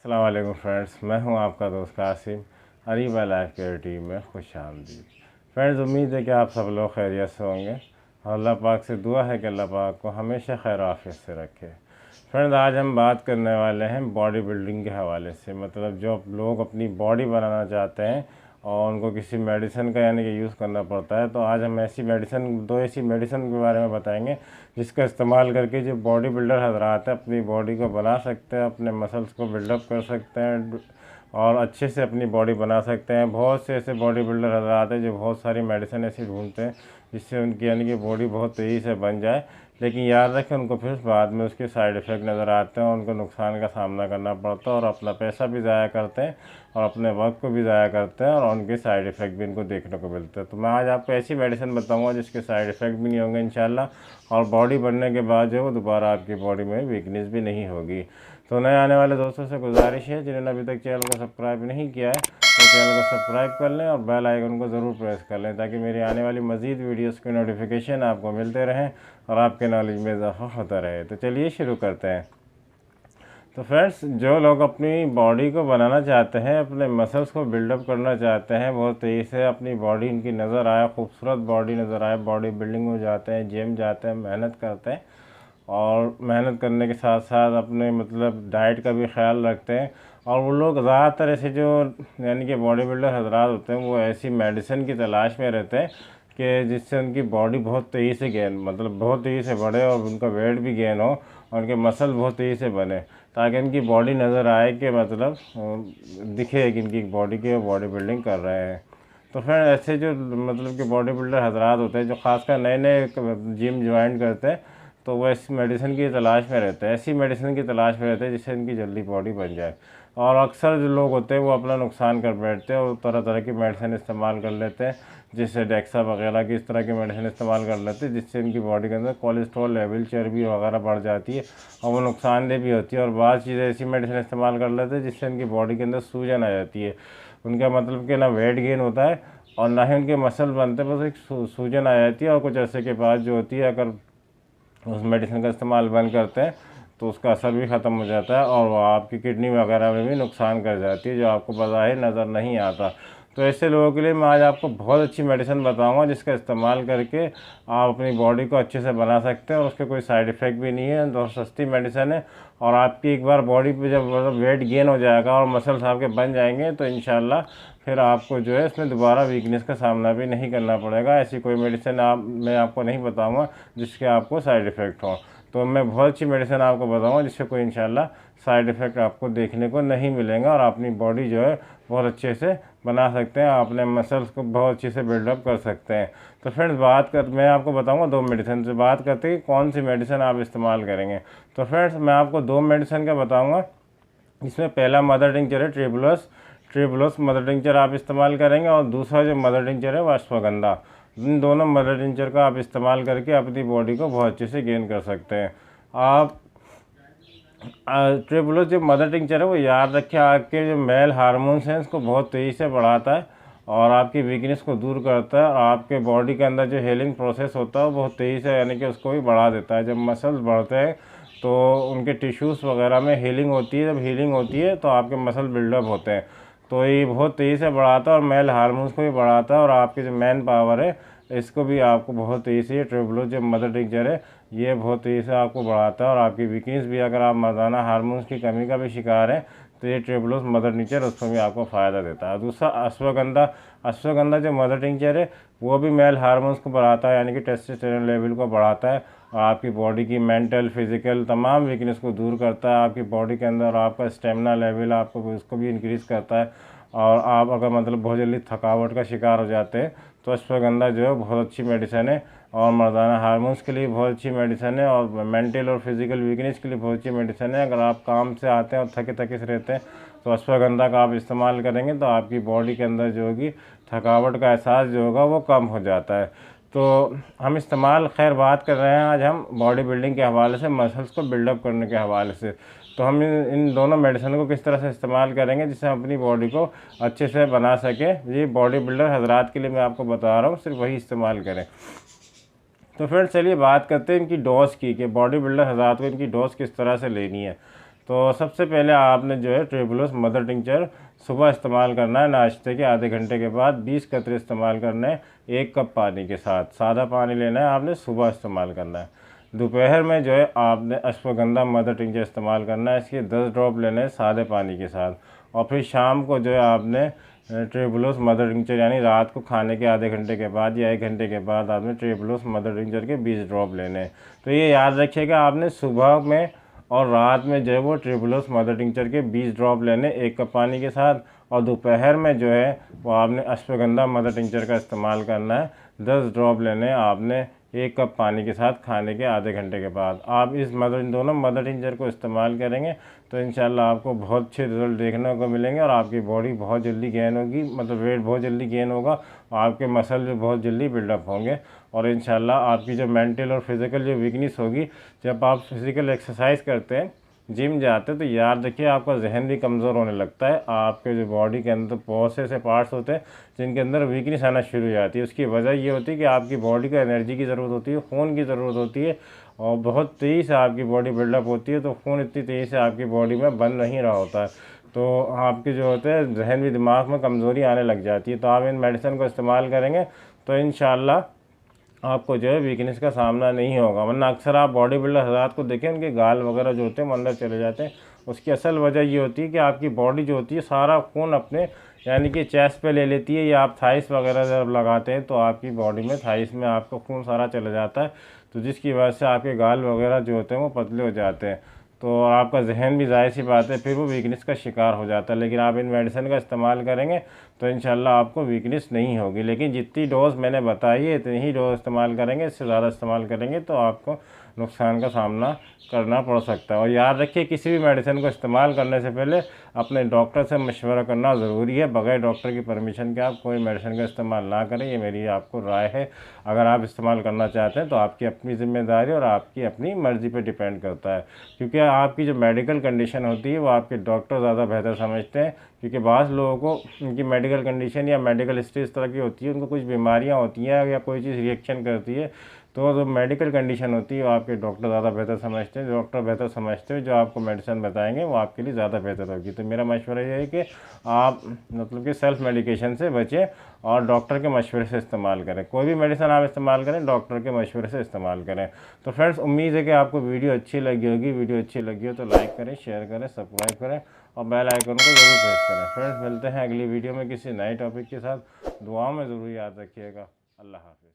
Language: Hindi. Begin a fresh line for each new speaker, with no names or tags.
अस्सलाम वालेकुम फ्रेंड्स, मैं हूं आपका दोस्त Qasim. Areeba life care team में खुश आमदीद। फ्रेंड्स, उम्मीद है कि आप सब लोग खैरियत से होंगे और अल्लाह पाक से दुआ है कि अल्लाह पाक को हमेशा खैर आफियत से रखे। फ्रेंड्स, आज हम बात करने वाले हैं बॉडी बिल्डिंग के हवाले से, मतलब जो लोग अपनी बॉडी बनाना चाहते हैं और उनको किसी मेडिसिन का यानी कि यूज़ करना पड़ता है। तो आज हम दो ऐसी मेडिसिन के बारे में बताएंगे जिसका इस्तेमाल करके जो बॉडी बिल्डर हजरात हैं अपनी बॉडी को बना सकते हैं, अपने मसल्स को बिल्डअप कर सकते हैं और अच्छे से अपनी बॉडी बना सकते हैं। बहुत से ऐसे बॉडी बिल्डर हजरात हैं जो बहुत सारी मेडिसिन ऐसी ढूंढते हैं जिससे उनकी यानी कि बॉडी बहुत तेज़ी से बन जाए, लेकिन याद रखें उनको फिर बाद में उसके साइड इफ़ेक्ट नज़र आते हैं और उनको नुकसान का सामना करना पड़ता है और अपना पैसा भी ज़ाया करते हैं और अपने वक्त को भी ज़ाया करते हैं और उनके साइड इफ़ेक्ट भी इनको देखने को मिलते हैं। तो मैं आज आपको ऐसी मेडिसिन बताऊंगा जिसके साइड इफ़ेक्ट भी नहीं होंगे इंशाल्लाह, और बॉडी बनने के बाद जो है वो दोबारा आपकी बॉडी में वीकनेस भी नहीं होगी। तो नए आने वाले दोस्तों से गुजारिश है, जिन्होंने अभी तक चैनल को सब्सक्राइब नहीं किया है तो चैनल को सब्सक्राइब कर लें और बेल आइकन को ज़रूर प्रेस कर लें ताकि मेरी आने वाली मज़ीद वीडियोस की नोटिफिकेशन आपको मिलते रहें और आपके नॉलेज में इजाफा होता रहे। तो चलिए शुरू करते हैं। तो फ्रेंड्स, जो लोग अपनी बॉडी को बनाना चाहते हैं, अपने मसल्स को बिल्डअप करना चाहते हैं, बहुत तेज़ी से अपनी बॉडी इनकी नज़र आए, खूबसूरत बॉडी नज़र आए, बॉडी बिल्डिंग में जाते हैं, जिम जाते हैं, मेहनत करते हैं और मेहनत करने के साथ साथ अपने मतलब डाइट का भी ख्याल रखते हैं। और वो लोग ज़्यादातर ऐसे जो यानी कि बॉडी बिल्डर हजरात होते हैं वो ऐसी मेडिसिन की तलाश में रहते हैं कि जिससे उनकी बॉडी बहुत तेज़ी से गेन मतलब बहुत तेज़ी से बढ़े और उनका वेट भी गेन हो और उनके मसल बहुत तेज़ी से बने, ताकि इनकी बॉडी नज़र आए कि मतलब दिखे कि इनकी बॉडी की बॉडी बिल्डिंग कर रहे हैं। तो फिर ऐसे जो मतलब कि बॉडी बिल्डर हजरात होते हैं जो खासकर नए नए जिम ज्वाइन करते हैं तो वो ऐसी मेडिसिन की तलाश में रहते हैं, ऐसी मेडिसिन की तलाश में रहते हैं जिससे इनकी जल्दी बॉडी बन जाए। और अक्सर जो लोग होते हैं वो अपना नुकसान कर बैठते हैं और तरह तरह की मेडिसिन इस्तेमाल कर लेते हैं, जिससे डेक्सा वगैरह की इस तरह की मेडिसिन इस्तेमाल कर लेते हैं जिससे इनकी बॉडी के अंदर कोलेस्ट्रॉल लेवल, चर्बी वगैरह बढ़ जाती है और वो नुकसानदेह भी होती है। और बाद चीज़ें ऐसी मेडिसिन इस्तेमाल कर लेते हैं जिससे इनकी बॉडी के अंदर सूजन आ जाती है। उनका मतलब कि ना वेट गेन होता है और ना ही उनके मसल बनते, बस एक सूजन आ जाती है और कुछ अर्से के बाद जो होती है अगर उस मेडिसिन का इस्तेमाल बंद करते हैं तो उसका असर भी ख़त्म हो जाता है और वो आपकी किडनी वगैरह में भी नुकसान कर जाती है जो आपको बज़ाहिर नज़र नहीं आता। तो ऐसे लोगों के लिए मैं आज आपको बहुत अच्छी मेडिसिन बताऊंगा जिसका इस्तेमाल करके आप अपनी बॉडी को अच्छे से बना सकते हैं और उसके कोई साइड इफ़ेक्ट भी नहीं है, बहुत सस्ती मेडिसिन है। और आपकी एक बार बॉडी पे जब मतलब वेट गेन हो जाएगा और मसल्स आपके बन जाएंगे तो इंशाल्लाह फिर आपको जो है इसमें दोबारा वीकनेस का सामना भी नहीं करना पड़ेगा। ऐसी कोई मेडिसिन मैं आपको नहीं बताऊँगा जिसके आपको साइड इफ़ेक्ट हो। तो मैं बहुत अच्छी मेडिसिन आपको बताऊंगा जिससे कोई इंशाल्लाह साइड इफ़ेक्ट आपको देखने को नहीं मिलेगा और अपनी बॉडी जो है बहुत अच्छे से बना सकते हैं, अपने मसल्स को बहुत अच्छे से बिल्डअप कर सकते हैं। तो फ्रेंड्स, मैं आपको बताऊंगा दो मेडिसिन से बात करते हैं कौन सी मेडिसिन आप इस्तेमाल करेंगे। तो फ्रेंड्स, मैं आपको दो मेडिसिन का बताऊँगा। इसमें पहला मदर टिंचर है ट्रिबुलस मदर टिंचर आप इस्तेमाल करेंगे और दूसरा जो मदर टिंचर है वो अश्वगंधा। इन दोनों मदर टिंचर का आप इस्तेमाल करके अपनी बॉडी को बहुत अच्छे से गेन कर सकते हैं। आप ट्रिबुलस जो मदर टिंचर है वो याद रखें आपके जो मेल हार्मोन्स हैं इसको बहुत तेज़ी से बढ़ाता है और आपकी वीकनेस को दूर करता है और आपके बॉडी के अंदर जो हीलिंग प्रोसेस होता है वो बहुत तेज़ी से यानी कि उसको भी बढ़ा देता है। जब मसल्स बढ़ते हैं तो उनके टिश्यूज़ वगैरह में हीलिंग होती है, जब हीलिंग होती है तो आपके मसल बिल्डअप होते हैं, तो ये बहुत तेज़ी से बढ़ाता है और मेल हार्मोन्स को भी बढ़ाता है और आपकी जो मैन पावर है इसको भी आपको बहुत तेज़ी से ट्रिबुलस जो मदर टिंचर है ये बहुत तेज़ी से आपको बढ़ाता है। और आपकी वीकनेस भी, अगर आप मर्दाना हार्मोन्स की कमी का भी शिकार हैं तो ये ट्रिबुलस मदर टिंचर उसको भी आपको फ़ायदा देता है। दूसरा अश्वगंधा जो मदर टिंचर है वो भी मेल हार्मोन्स को बढ़ाता है यानी कि टेस्टोस्टेरोन लेवल को बढ़ाता है और आपकी बॉडी की मेंटल, फिजिकल तमाम वीकनेस को दूर करता है। आपकी बॉडी के अंदर आपका स्टेमिना लेवल आपको उसको भी इंक्रीज़ करता है और आप अगर मतलब बहुत जल्दी थकावट का शिकार हो जाते हैं तो अश्वगंधा जो है बहुत अच्छी मेडिसिन है और मर्दाना हार्मोन्स के लिए बहुत अच्छी मेडिसिन है और मेंटल और फिजिकल वीकनेस के लिए बहुत अच्छी मेडिसिन है। अगर आप काम से आते हैं और थके थके से रहते हैं तो अश्वगंधा का आप इस्तेमाल करेंगे तो आपकी बॉडी के अंदर जो होगी थकावट का एहसास जो होगा वो कम हो जाता है। तो हम बात कर रहे हैं आज हम बॉडी बिल्डिंग के हवाले से, मसल्स को बिल्डअप करने के हवाले से। तो हम इन दोनों मेडिसिन को किस तरह से इस्तेमाल करेंगे जिससे हम अपनी बॉडी को अच्छे से बना सकें, ये बॉडी बिल्डर हजरात के लिए मैं आपको बता रहा हूँ, सिर्फ वही इस्तेमाल करें। तो फ्रेंड्स, चलिए बात करते हैं इनकी डोज की कि बॉडी बिल्डर हजरात को इनकी डोज किस तरह से लेनी है। तो सबसे पहले आपने जो है ट्रिबुलोस मदर टिंचर सुबह इस्तेमाल करना है। नाश्ते के आधे घंटे के बाद 20 कतरे इस्तेमाल करने हैं 1 कप पानी के साथ। सादा पानी लेना है, आपने सुबह इस्तेमाल करना है। दोपहर में जो है आपने अश्वगंधा मदर टिंचर इस्तेमाल करना है, इसके 10 ड्रॉप लेने हैं सादे पानी के साथ। और फिर शाम को जो है आपने ट्रिबुलोस मदर टिंचर यानी रात को खाने के आधे घंटे के बाद या 1 घंटे के बाद आपने ट्रिबुलोस मदर टिंचर के 20 ड्रॉप लेने हैं। तो ये याद रखिएगा, आपने सुबह में और रात में जो है वो ट्रिबुलोस मदर टिंचर के 20 ड्रॉप लेने 1 कप पानी के साथ। और दोपहर में जो है वो आपने अश्वगंधा मदर टिंचर का इस्तेमाल करना है, 10 ड्रॉप लेने आपने 1 कप पानी के साथ खाने के आधे घंटे के बाद। आप इस दोनों मदर टिंचर को इस्तेमाल करेंगे तो इंशाल्लाह आपको बहुत अच्छे रिजल्ट देखने को मिलेंगे और आपकी बॉडी बहुत जल्दी गेन होगी, मतलब वेट बहुत जल्दी गेन होगा और आपके मसल भी बहुत जल्दी बिल्डअप होंगे। और इंशाल्लाह आपकी जो मेंटल और फिज़िकल जो वीकनेस होगी, जब आप फिज़िकल एक्सरसाइज करते हैं, जिम जाते हैं, तो याद रखिए आपका जहन भी कमज़ोर होने लगता है। आपके जो बॉडी के अंदर बहुत से ऐसे पार्ट्स होते हैं जिनके अंदर वीकनेस आना शुरू हो जाती है। उसकी वजह ये होती है कि आपकी बॉडी को एनर्जी की ज़रूरत होती है, खून की ज़रूरत होती है और बहुत तेज़ी से आपकी बॉडी बिल्डअप होती है। तो खून इतनी तेज़ी से आपकी बॉडी में बन नहीं रहा होता है, तो आपके जो होते हैं जहन भी, दिमाग में कमज़ोरी आने लग जाती है। तो आप इन मेडिसिन को इस्तेमाल करेंगे तो इंशाल्लाह आपको जो है वीकनेस का सामना नहीं होगा। वरना अक्सर आप बॉडी बिल्डर हज़रात को देखें, उनके गाल वगैरह जो होते हैं वो अंदर चले जाते हैं। उसकी असल वजह ये होती है कि आपकी बॉडी जो होती है सारा खून अपने यानी कि चेस्ट पे ले लेती है, या आप थाइस वगैरह जब लगाते हैं तो आपकी बॉडी में थाइस में आपका खून सारा चला जाता है, तो जिसकी वजह से आपके गाल वगैरह जो होते हैं वो पतले हो जाते हैं। तो आपका जहन भी ज़ाहिर सी बात है फिर वो वीकनेस का शिकार हो जाता है। लेकिन आप इन मेडिसिन का इस्तेमाल करेंगे तो इंशाल्लाह आपको वीकनेस नहीं होगी। लेकिन जितनी डोज मैंने बताई है इतनी ही डोज इस्तेमाल करेंगे, इससे ज़्यादा इस्तेमाल करेंगे तो आपको नुकसान का सामना करना पड़ सकता है। और याद रखिए, किसी भी मेडिसिन को इस्तेमाल करने से पहले अपने डॉक्टर से मशवरा करना ज़रूरी है। बगैर डॉक्टर की परमिशन के आप कोई मेडिसिन का इस्तेमाल ना करें, ये मेरी आपको राय है। अगर आप इस्तेमाल करना चाहते हैं तो आपकी अपनी ज़िम्मेदारी और आपकी अपनी मर्ज़ी पे डिपेंड करता है, क्योंकि आपकी जो मेडिकल कंडीशन होती है वो आपके डॉक्टर ज़्यादा बेहतर समझते हैं। क्योंकि बाज़ लोगों को उनकी मेडिकल कंडीशन या मेडिकल हिस्ट्री इस तरह की होती है, उनको कुछ बीमारियां होती हैं या कोई चीज़ रिएक्शन करती है, तो जो मेडिकल कंडीशन होती है वो आपके डॉक्टर ज़्यादा बेहतर समझते हैं। डॉक्टर बेहतर समझते हैं, जो आपको मेडिसिन बताएंगे वो आपके लिए ज़्यादा बेहतर होगी। तो मेरा मशवरा ये है कि आप मतलब कि सेल्फ मेडिकेशन से बचें और डॉक्टर के मशवरे से इस्तेमाल करें। कोई भी मेडिसिन आप इस्तेमाल करें डॉक्टर के मशवरे से इस्तेमाल करें। तो फ्रेंड्स, उम्मीद है कि आपको वीडियो अच्छी लगी होगी। वीडियो अच्छी लगी हो तो लाइक करें, शेयर करें, सब्सक्राइब करें और बेल आइकन को ज़रूर प्रेस करें। फ्रेंड्स, मिलते हैं अगली वीडियो में किसी नए टॉपिक के साथ। दुआओं में ज़रूर याद रखिएगा। अल्लाह हाफ़िज़।